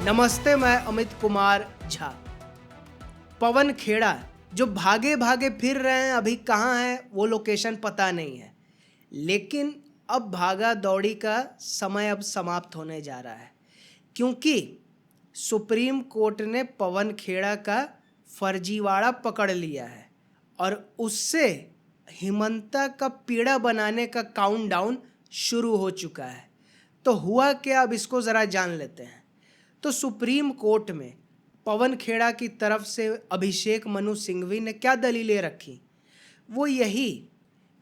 नमस्ते, मैं अमित कुमार झा। पवन खेड़ा जो भागे भागे फिर रहे हैं, अभी कहाँ हैं वो लोकेशन पता नहीं है, लेकिन अब भागा दौड़ी का समय अब समाप्त होने जा रहा है, क्योंकि सुप्रीम कोर्ट ने पवन खेड़ा का फर्जीवाड़ा पकड़ लिया है और उससे हिमंता का पीड़ा बनाने का काउंटडाउन शुरू हो चुका है। तो हुआ क्या, अब इसको ज़रा जान लेते हैं। तो सुप्रीम कोर्ट में पवन खेड़ा की तरफ से अभिषेक मनु सिंघवी ने क्या दलीलें रखी, वो यही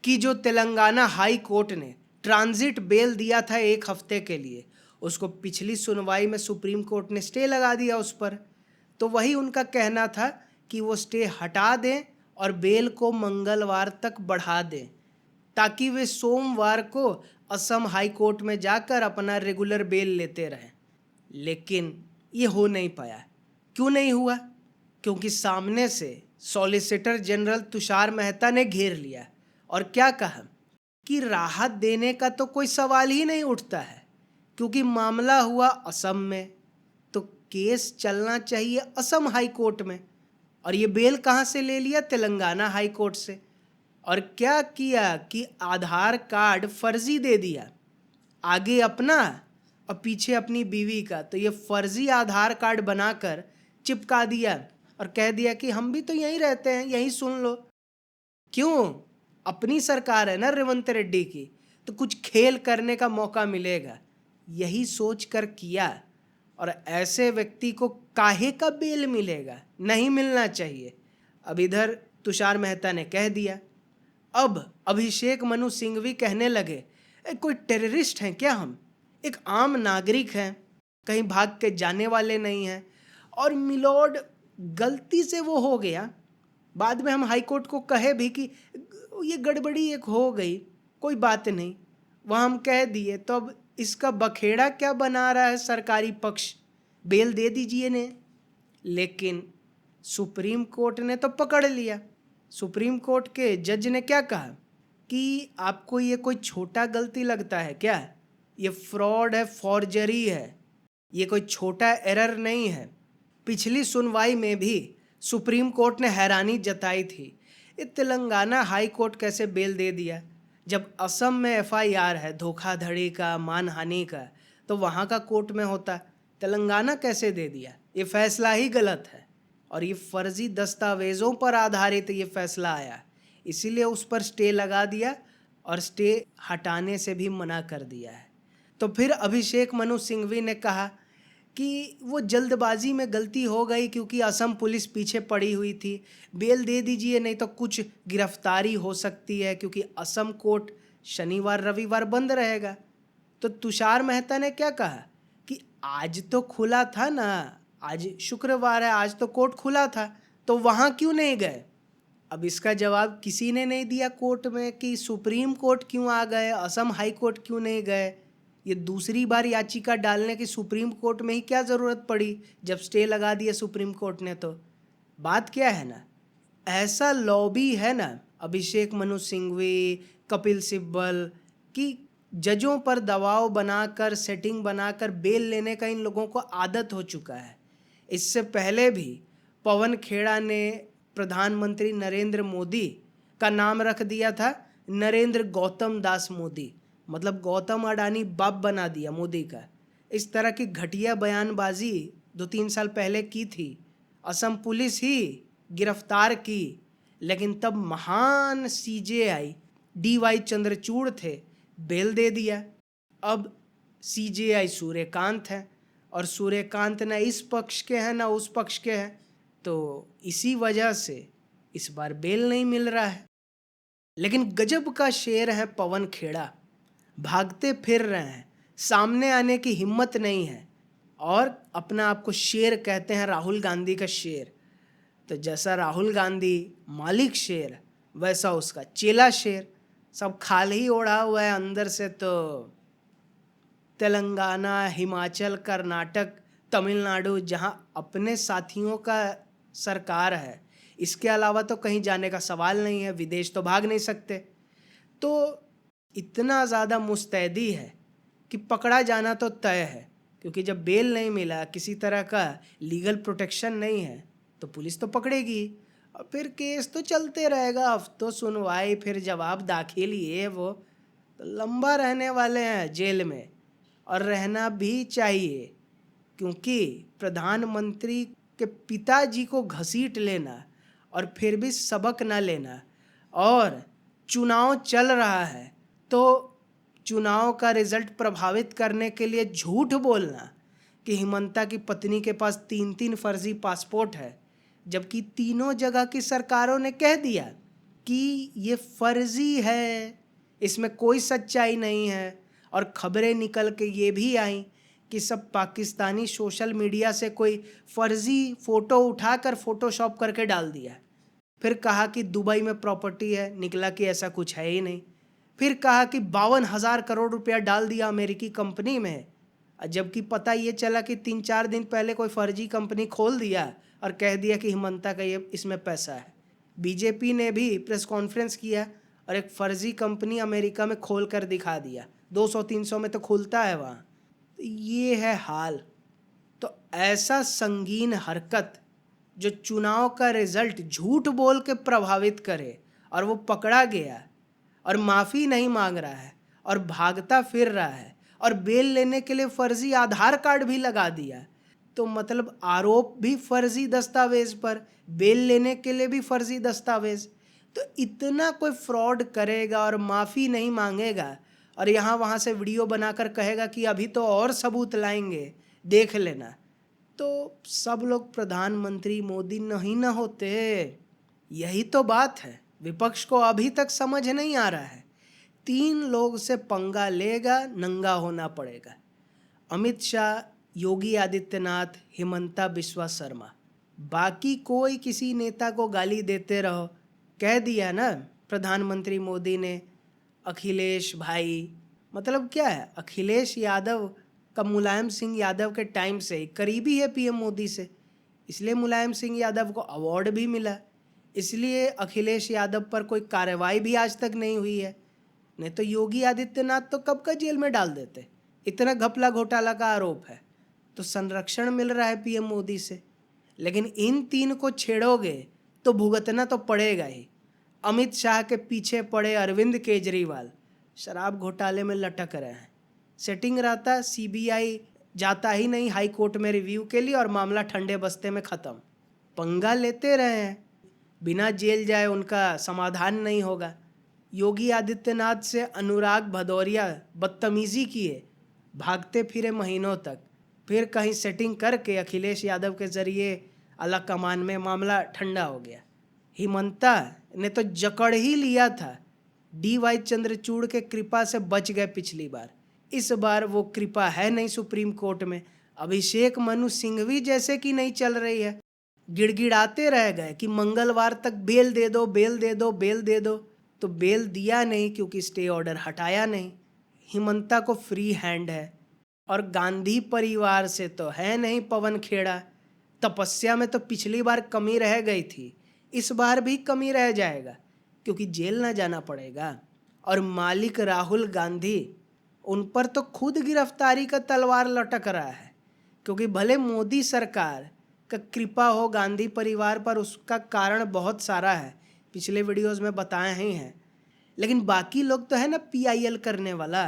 कि जो तेलंगाना हाई कोर्ट ने ट्रांजिट बेल दिया था 1 हफ्ते के लिए, उसको पिछली सुनवाई में सुप्रीम कोर्ट ने स्टे लगा दिया उस पर। तो वही उनका कहना था कि वो स्टे हटा दें और बेल को मंगलवार तक बढ़ा दें, ताकि वे सोमवार को असम हाई कोर्ट में जाकर अपना रेगुलर बेल लेते रहें। लेकिन ये हो नहीं पाया। क्यों नहीं हुआ? क्योंकि सामने से सॉलिसिटर जनरल तुषार मेहता ने घेर लिया और क्या कहा कि राहत देने का तो कोई सवाल ही नहीं उठता है, क्योंकि मामला हुआ असम में, तो केस चलना चाहिए असम हाई कोर्ट में, और ये बेल कहाँ से ले लिया? तेलंगाना हाई कोर्ट से। और क्या किया कि आधार कार्ड फर्जी दे दिया, आगे अपना और पीछे अपनी बीवी का। तो ये फर्जी आधार कार्ड बनाकर चिपका दिया और कह दिया कि हम भी तो यहीं रहते हैं, यहीं सुन लो। क्यों? अपनी सरकार है ना रेवंत रेड्डी की, तो कुछ खेल करने का मौका मिलेगा, यही सोच कर किया। और ऐसे व्यक्ति को काहे का बेल मिलेगा? नहीं मिलना चाहिए। अब इधर तुषार मेहता ने कह दिया, अब अभिषेक मनु सिंघवी कहने लगे, कोई टेररिस्ट हैं क्या? हम एक आम नागरिक हैं, कहीं भाग के जाने वाले नहीं हैं। और मिलोड, गलती से वो हो गया, बाद में हम हाई कोर्ट को कहे भी कि ये गड़बड़ी एक हो गई, कोई बात नहीं, वह हम कह दिए, तो अब इसका बखेड़ा क्या बना रहा है सरकारी पक्ष? बेल दे दीजिए ने। लेकिन सुप्रीम कोर्ट ने तो पकड़ लिया। सुप्रीम कोर्ट के जज ने क्या कहा कि आपको ये कोई छोटा गलती लगता है क्या? ये फ्रॉड है, फॉर्जरी है, ये कोई छोटा एरर नहीं है। पिछली सुनवाई में भी सुप्रीम कोर्ट ने हैरानी जताई थी, ये तेलंगाना हाई कोर्ट कैसे बेल दे दिया, जब असम में एफआईआर है धोखाधड़ी का, मानहानि का, तो वहाँ का कोर्ट में होता, तेलंगाना कैसे दे दिया? ये फैसला ही गलत है और ये फर्जी दस्तावेज़ों पर आधारित ये फैसला आया, इसीलिए उस पर स्टे लगा दिया और स्टे हटाने से भी मना कर दिया है। तो फिर अभिषेक मनु सिंघवी ने कहा कि वो जल्दबाजी में गलती हो गई, क्योंकि असम पुलिस पीछे पड़ी हुई थी, बेल दे दीजिए, नहीं तो कुछ गिरफ्तारी हो सकती है, क्योंकि असम कोर्ट शनिवार रविवार बंद रहेगा। तो तुषार मेहता ने क्या कहा कि आज तो खुला था ना, आज शुक्रवार है, आज तो कोर्ट खुला था, तो वहाँ क्यों नहीं गए? अब इसका जवाब किसी ने नहीं दिया कोर्ट में कि सुप्रीम कोर्ट क्यों आ गए, असम हाई कोर्ट क्यों नहीं गए। ये दूसरी बार याचिका डालने की सुप्रीम कोर्ट में ही क्या ज़रूरत पड़ी, जब स्टे लगा दिया सुप्रीम कोर्ट ने। तो बात क्या है ना, ऐसा लॉबी है ना अभिषेक मनु सिंघवी, कपिल सिब्बल की, जजों पर दबाव बनाकर, सेटिंग बनाकर बेल लेने का इन लोगों को आदत हो चुका है। इससे पहले भी पवन खेड़ा ने प्रधानमंत्री नरेंद्र मोदी का नाम रख दिया था नरेंद्र गौतम दास मोदी, मतलब गौतम अडानी बाप बना दिया मोदी का। इस तरह की घटिया बयानबाजी 2-3 साल पहले की थी, असम पुलिस ही गिरफ्तार की, लेकिन तब महान सीजेआई DY चंद्रचूड़ थे, बेल दे दिया। अब सीजेआई सूर्यकांत है, और सूर्यकांत न इस पक्ष के हैं न उस पक्ष के हैं, तो इसी वजह से इस बार बेल नहीं मिल रहा है। लेकिन गजब का शेर है पवन खेड़ा, भागते फिर रहे हैं, सामने आने की हिम्मत नहीं है, और अपना आप को शेर कहते हैं, राहुल गांधी का शेर। तो जैसा राहुल गांधी मालिक शेर, वैसा उसका चेला शेर, सब खाल ही ओढ़ा हुआ है अंदर से। तो तेलंगाना, हिमाचल, कर्नाटक, तमिलनाडु, जहां अपने साथियों का सरकार है, इसके अलावा तो कहीं जाने का सवाल नहीं है, विदेश तो भाग नहीं सकते। तो इतना ज़्यादा मुस्तैदी है कि पकड़ा जाना तो तय है, क्योंकि जब बेल नहीं मिला, किसी तरह का लीगल प्रोटेक्शन नहीं है, तो पुलिस तो पकड़ेगी और फिर केस तो चलते रहेगा, हफ्तों सुनवाई, फिर जवाब दाखिल, ये वो, तो लंबा रहने वाले हैं जेल में, और रहना भी चाहिए। क्योंकि प्रधानमंत्री के पिताजी को घसीट लेना और फिर भी सबक ना लेना, और चुनाव चल रहा है तो चुनाव का रिजल्ट प्रभावित करने के लिए झूठ बोलना कि हिमंता की पत्नी के पास 3-3 फर्जी पासपोर्ट है, जबकि तीनों जगह की सरकारों ने कह दिया कि ये फर्जी है, इसमें कोई सच्चाई नहीं है। और खबरें निकल के ये भी आई कि सब पाकिस्तानी सोशल मीडिया से कोई फर्जी फ़ोटो उठाकर फ़ोटोशॉप करके डाल दिया। फिर कहा कि दुबई में प्रॉपर्टी है, निकला कि ऐसा कुछ है ही नहीं। फिर कहा कि 52,000 करोड़ रुपया डाल दिया अमेरिकी कंपनी में, जबकि पता ये चला कि 3-4 दिन पहले कोई फर्जी कंपनी खोल दिया और कह दिया कि हिमंता का ये इसमें पैसा है। बीजेपी ने भी प्रेस कॉन्फ्रेंस किया और एक फर्जी कंपनी अमेरिका में खोल कर दिखा दिया, 200-300 में तो खुलता है वहाँ। तो ये है हाल। तो ऐसा संगीन हरकत जो चुनाव का रिजल्ट झूठ बोल के प्रभावित करे, और वो पकड़ा गया और माफ़ी नहीं मांग रहा है और भागता फिर रहा है और बेल लेने के लिए फर्जी आधार कार्ड भी लगा दिया, तो मतलब आरोप भी फर्जी दस्तावेज पर, बेल लेने के लिए भी फर्जी दस्तावेज। तो इतना कोई फ्रॉड करेगा और माफ़ी नहीं मांगेगा और यहाँ वहाँ से वीडियो बनाकर कहेगा कि अभी तो और सबूत लाएंगे, देख लेना, तो सब लोग प्रधानमंत्री मोदी नहीं न होते। यही तो बात है, विपक्ष को अभी तक समझ नहीं आ रहा है। 3 लोग से पंगा लेगा, नंगा होना पड़ेगा। अमित शाह, योगी आदित्यनाथ, हिमंता बिस्वा शर्मा। बाकी कोई किसी नेता को गाली देते रहो, कह दिया ना प्रधानमंत्री मोदी ने, अखिलेश भाई, मतलब क्या है, अखिलेश यादव का मुलायम सिंह यादव के टाइम से करीबी है पीएम मोदी से, इसलिए मुलायम सिंह यादव को अवार्ड भी मिला, इसलिए अखिलेश यादव पर कोई कार्रवाई भी आज तक नहीं हुई है। नहीं तो योगी आदित्यनाथ तो कब का जेल में डाल देते, इतना घपला घोटाला का आरोप है। तो संरक्षण मिल रहा है पीएम मोदी से, लेकिन इन 3 को छेड़ोगे तो भुगतना तो पड़ेगा ही। अमित शाह के पीछे पड़े अरविंद केजरीवाल शराब घोटाले में लटक रहे हैं। सेटिंग रहता, सीबीआई जाता ही नहीं हाई कोर्ट में रिव्यू के लिए और मामला ठंडे बस्ते में ख़त्म। पंगा लेते रहे हैं, बिना जेल जाए उनका समाधान नहीं होगा। योगी आदित्यनाथ से अनुराग भदौरिया बदतमीज़ी किए, भागते फिरे महीनों तक, फिर कहीं सेटिंग करके अखिलेश यादव के ज़रिए अलग कमान में मामला ठंडा हो गया। हिमंता ने तो जकड़ ही लिया था, DY चंद्रचूड़ के कृपा से बच गए पिछली बार। इस बार वो कृपा है नहीं सुप्रीम कोर्ट में, अभिषेक मनु सिंघवी जैसे कि नहीं चल रही है। गिड़गिड़ाते रह गए कि मंगलवार तक बेल दे दो, बेल दे दो, बेल दे दो, तो बेल दिया नहीं क्योंकि स्टे ऑर्डर हटाया नहीं। हिमंता को फ्री हैंड है, और गांधी परिवार से तो है नहीं पवन खेड़ा। तपस्या में तो पिछली बार कमी रह गई थी, इस बार भी कमी रह जाएगा क्योंकि जेल ना जाना पड़ेगा। और मालिक राहुल गांधी, उन पर तो खुद गिरफ्तारी का तलवार लटक रहा है, क्योंकि भले मोदी सरकार का कृपा हो गांधी परिवार पर, उसका कारण बहुत सारा है, पिछले वीडियोस में बताए ही हैं, लेकिन बाकी लोग तो है ना PIL करने वाला।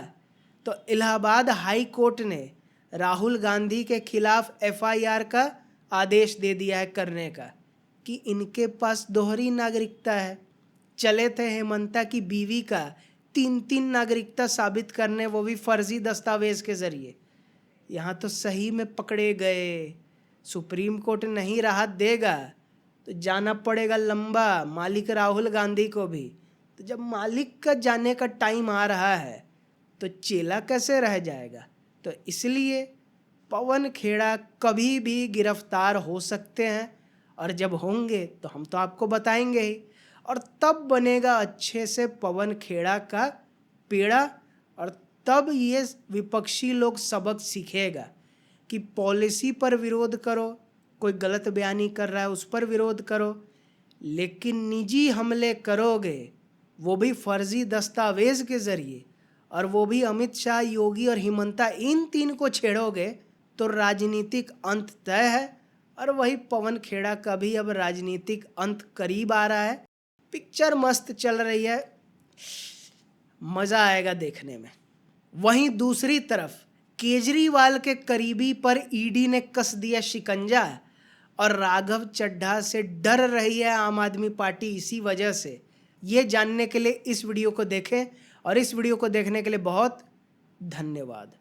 तो इलाहाबाद हाई कोर्ट ने राहुल गांधी के खिलाफ FIR का आदेश दे दिया है करने का, कि इनके पास दोहरी नागरिकता है। चले थे हेमंता की बीवी का 3-3 नागरिकता साबित करने, वो भी फर्जी दस्तावेज के जरिए। यहाँ तो सही में पकड़े गए। सुप्रीम कोर्ट नहीं राहत देगा तो जाना पड़ेगा लंबा, मालिक राहुल गांधी को भी। तो जब मालिक का जाने का टाइम आ रहा है तो चेला कैसे रह जाएगा। तो इसलिए पवन खेड़ा कभी भी गिरफ्तार हो सकते हैं, और जब होंगे तो हम तो आपको बताएंगे ही, और तब बनेगा अच्छे से पवन खेड़ा का पेड़ा, और तब ये विपक्षी लोग सबक सीखेगा कि पॉलिसी पर विरोध करो, कोई गलत बयानी कर रहा है उस पर विरोध करो, लेकिन निजी हमले करोगे वो भी फर्जी दस्तावेज के ज़रिए, और वो भी अमित शाह, योगी और हिमंता, इन 3 को छेड़ोगे तो राजनीतिक अंत तय है और वही पवन खेड़ा का भी अब राजनीतिक अंत करीब आ रहा है। पिक्चर मस्त चल रही है, मज़ा आएगा देखने में। वहीं दूसरी तरफ केजरीवाल के करीबी पर ईडी ने कस दिया शिकंजा और राघव चड्ढा से डर रही है आम आदमी पार्टी इसी वजह से। ये जानने के लिए इस वीडियो को देखें और इस वीडियो को देखने के लिए बहुत धन्यवाद।